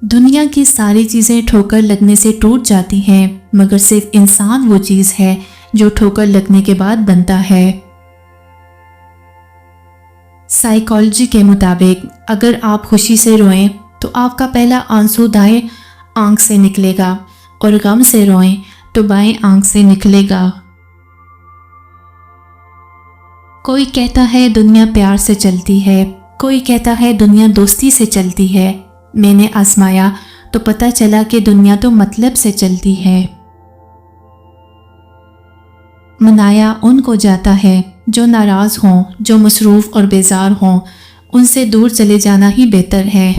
دنیا کی ساری چیزیں ٹھوکر لگنے سے ٹوٹ جاتی ہیں، مگر صرف انسان وہ چیز ہے جو ٹھوکر لگنے کے بعد بنتا ہے۔ سائیکالوجی کے مطابق اگر آپ خوشی سے روئیں تو آپ کا پہلا آنسو دائیں آنکھ سے نکلے گا، اور غم سے روئیں تو بائیں آنکھ سے نکلے گا۔ کوئی کہتا ہے دنیا پیار سے چلتی ہے، کوئی کہتا ہے دنیا دوستی سے چلتی ہے۔ میں نے آزمایا تو پتہ چلا کہ دنیا تو مطلب سے چلتی ہے۔ منایا ان کو جاتا ہے جو ناراض ہوں، جو مصروف اور بیزار ہوں، ان سے دور چلے جانا ہی بہتر ہے۔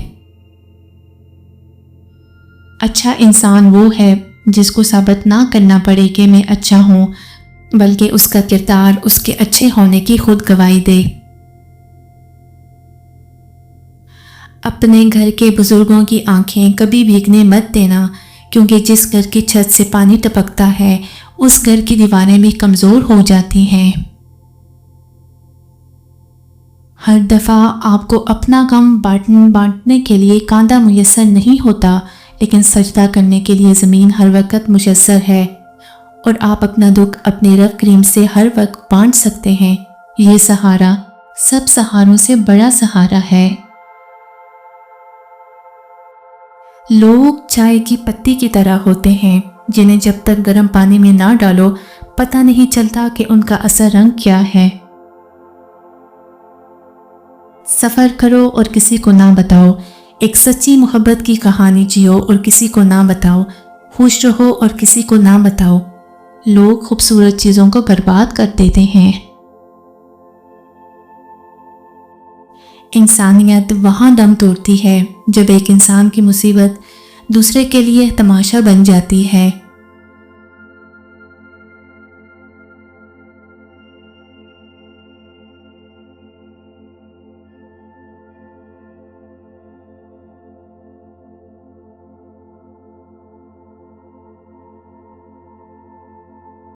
اچھا انسان وہ ہے جس کو ثابت نہ کرنا پڑے کہ میں اچھا ہوں، بلکہ اس کا کردار اس کے اچھے ہونے کی خود گواہی دے۔ اپنے گھر کے بزرگوں کی آنکھیں کبھی بھیگنے مت دینا، کیونکہ جس گھر کی چھت سے پانی ٹپکتا ہے اس گھر کی دیواریں بھی کمزور ہو جاتی ہیں۔ ہر دفعہ آپ کو اپنا غم بانٹنے کے لیے کاندھا میسر نہیں ہوتا، لیکن سجدہ کرنے کے لیے زمین ہر وقت میسر ہے، اور آپ اپنا دکھ اپنے رب کریم سے ہر وقت بانٹ سکتے ہیں۔ یہ سہارا سب سہاروں سے بڑا سہارا ہے۔ لوگ چائے کی پتی کی طرح ہوتے ہیں جنہیں جب تک گرم پانی میں نہ ڈالو پتہ نہیں چلتا کہ ان کا اصل رنگ کیا ہے۔ سفر کرو اور کسی کو نہ بتاؤ، ایک سچی محبت کی کہانی جیو اور کسی کو نہ بتاؤ، خوش رہو اور کسی کو نہ بتاؤ۔ لوگ خوبصورت چیزوں کو برباد کر دیتے ہیں۔ انسانیت وہاں دم توڑتی ہے جب ایک انسان کی مصیبت دوسرے کے لیے تماشا بن جاتی ہے۔